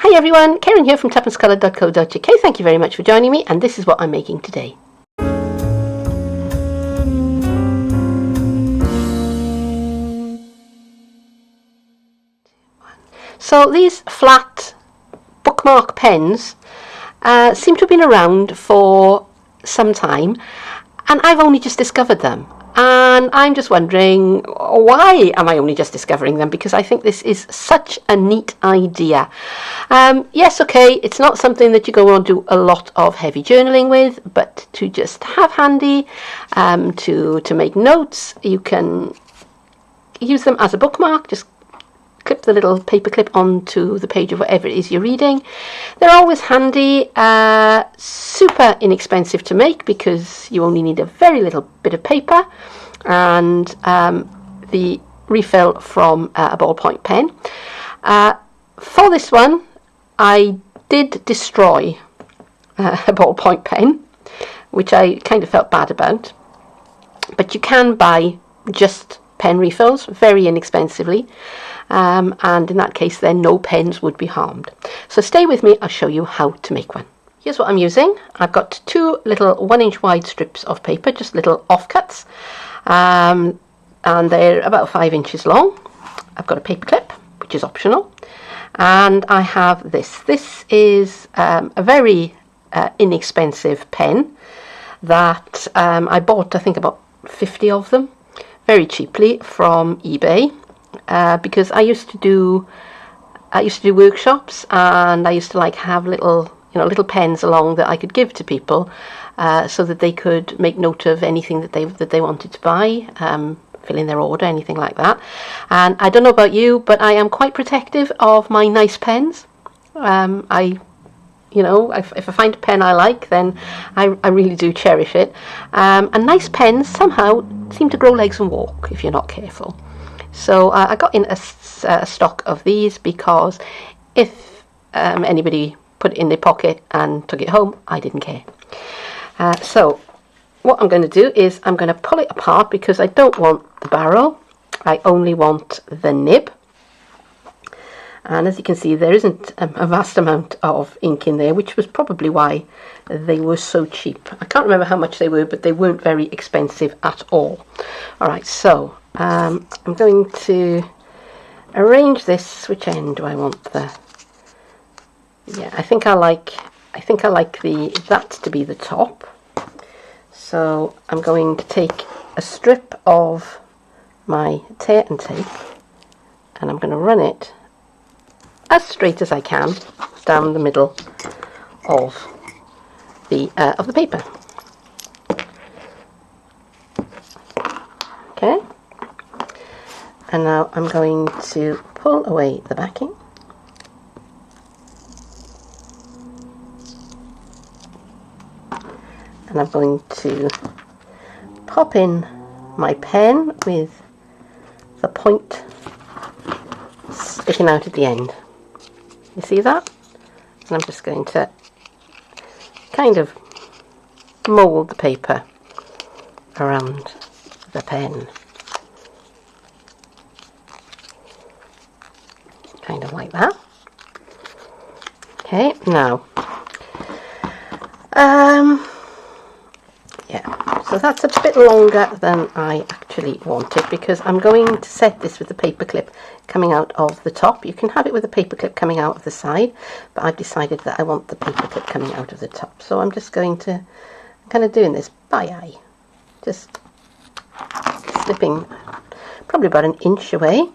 Hi everyone, Keren here from tuppencecoloured.co.uk. Thank you very much for joining me, and this is what I'm making today. So these flat bookmark pens seem to have been around for some time, and I've only just discovered them. And I'm just wondering, why am I only just discovering them? Because I think this is such a neat idea. Yes, okay, it's not something that you go on to do a lot of heavy journaling with, but to just have handy, to make notes. You can use them as a bookmark. Just clip the little paper clip onto the page of whatever it is you're reading. They're always handy, super inexpensive to make because you only need a very little bit of paper and the refill from a ballpoint pen. For this one, I did destroy a ballpoint pen, which I kind of felt bad about, but you can buy just pen refills very inexpensively. And in that case then no pens would be harmed. So stay with me, I'll show you how to make one. Here's what I'm using. I've got two little 1-inch wide strips of paper, just little offcuts, and they're about 5 inches long. I've got a paper clip, which is optional, and I have this. This is a very inexpensive pen that I bought, I think, about 50 of them very cheaply from eBay. Because I used to do workshops, and I used to like have little pens along that I could give to people, so that they could make note of anything that they wanted to buy, fill in their order, anything like that. And I don't know about you, but I am quite protective of my nice pens. If I find a pen I like, then I really do cherish it. And nice pens somehow seem to grow legs and walk if you're not careful. So I got in a stock of these because if anybody put it in their pocket and took it home, I didn't care. So what I'm going to do is I'm going to pull it apart because I don't want the barrel. I only want the nib. And as you can see, there isn't a vast amount of ink in there, which was probably why they were so cheap. I can't remember how much they were, but they weren't very expensive at all. All right, so I'm going to arrange this. Which end do I want the? Yeah, I think I like that to be the top. So I'm going to take a strip of my tear and tape, and I'm going to run it as straight as I can down the middle of the paper. Okay. And now I'm going to pull away the backing. And I'm going to pop in my pen with the point sticking out at the end. You see that? And I'm just going to kind of mould the paper around the pen. Kind of like that. Okay, now yeah, so that's a bit longer than I actually wanted because I'm going to set this with the paper clip coming out of the top. You can have it with the paper clip coming out of the side, but I've decided that I want the paper clip coming out of the top. So I'm just going to kind of doing this by eye, just slipping probably about 1 inch away.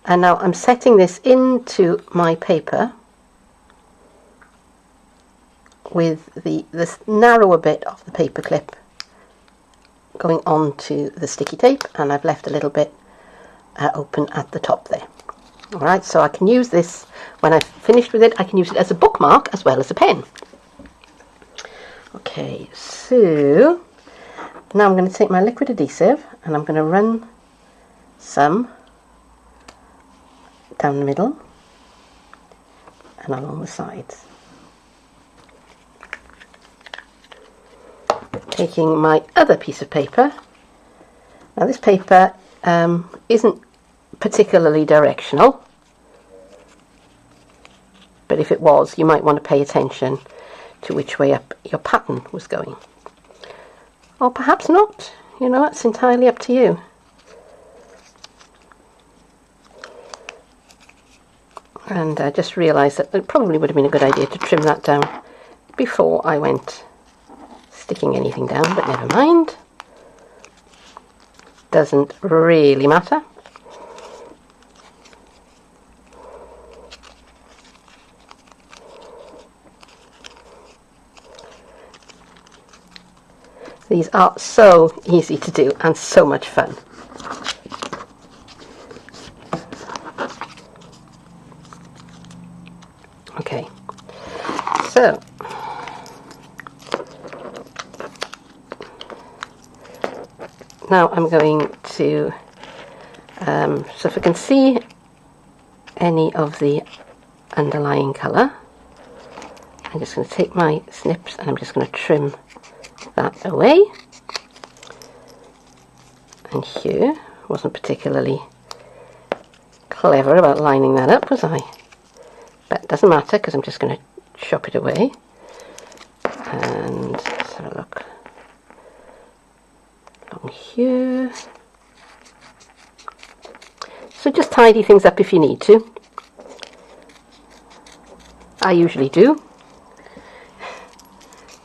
And now I'm setting this into my paper with this narrower bit of the paper clip going onto the sticky tape, and I've left a little bit open at the top there. Alright, so I can use this, when I've finished with it, I can use it as a bookmark as well as a pen. Okay, so now I'm going to take my liquid adhesive and I'm going to run some down the middle and along the sides. Taking my other piece of paper. Now this paper isn't particularly directional, but if it was, you might want to pay attention to which way up your pattern was going. Or perhaps not, you know, it's entirely up to you. And I just realised that it probably would have been a good idea to trim that down before I went sticking anything down, but never mind. Doesn't really matter. These are so easy to do and so much fun. Okay, so now I'm going to, so if I can see any of the underlying colour, I'm just going to take my snips and I'm just going to trim that away. And here, wasn't particularly clever about lining that up, was I? But it doesn't matter because I'm just going to chop it away. And let's have a look along here. So just tidy things up if you need to. I usually do,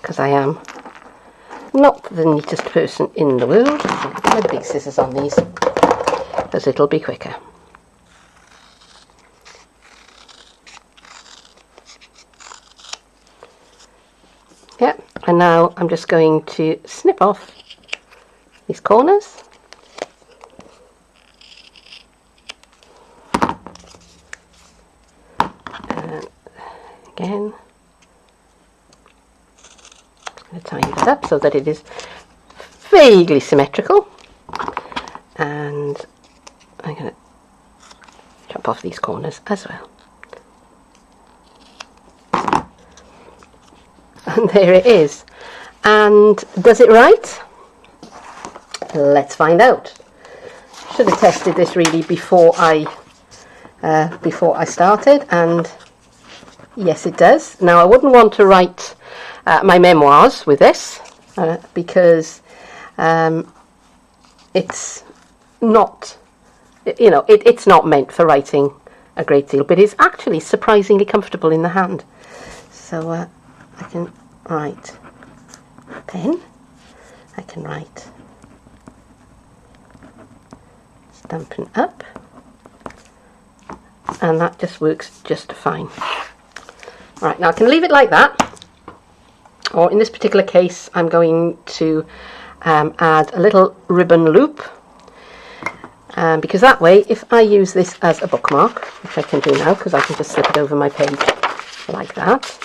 because I am not the neatest person in the world. I'll put my big scissors on these because it'll be quicker. Yep, and now I'm just going to snip off these corners. And again, I'm going to tidy that up so that it is vaguely symmetrical. And I'm going to chop off these corners as well. And there it is. And does it right? Let's find out. Should have tested this really before I started, and yes, it does. Now, I wouldn't want to write my memoirs with this because it's not, you know, it's not meant for writing a great deal, but it's actually surprisingly comfortable in the hand. So I can write pen, I can write Stampin' Up, and that just works just fine. Right, now I can leave it like that, or in this particular case I'm going to add a little ribbon loop, because that way if I use this as a bookmark, which I can do now because I can just slip it over my page like that,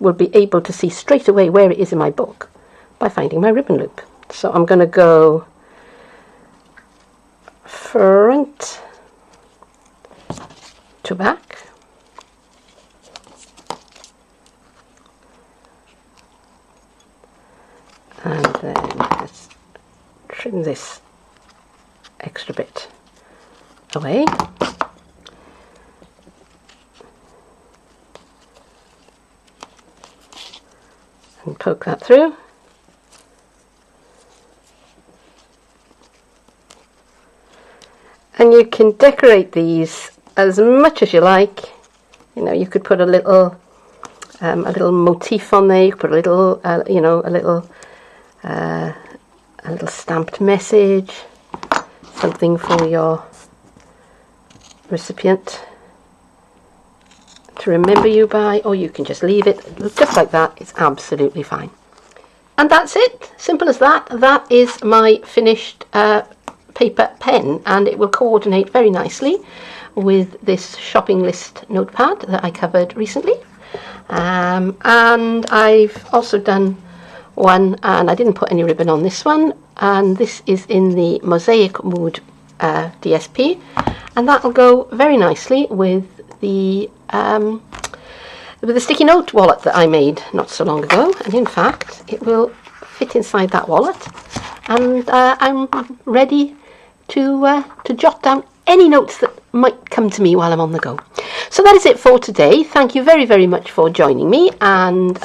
will be able to see straight away where it is in my book by finding my ribbon loop. So I'm going to go front to back, and then let's trim this extra bit away. And poke that through. And you can decorate these as much as you like. You know, you could put a little motif on there. You could put a little, you know, a little stamped message, something for your recipient to remember you by, or you can just leave it just like that. It's absolutely fine. And that's it, simple as that. That is my finished paper pen, and it will coordinate very nicely with this shopping list notepad that I covered recently. And I've also done one, and I didn't put any ribbon on this one, and this is in the Mosaic Mood DSP, and that will go very nicely with the sticky note wallet that I made not so long ago. And in fact it will fit inside that wallet, and I'm ready to jot down any notes that might come to me while I'm on the go. So So that is it for today. Thank you very, very much for joining me, and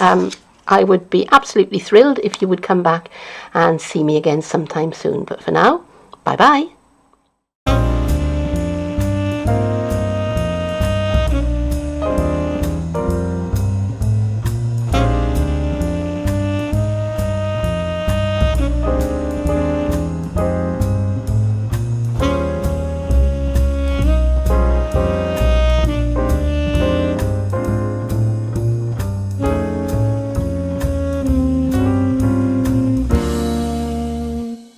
I would be absolutely thrilled if you would come back and see me again sometime soon. But for now, bye bye.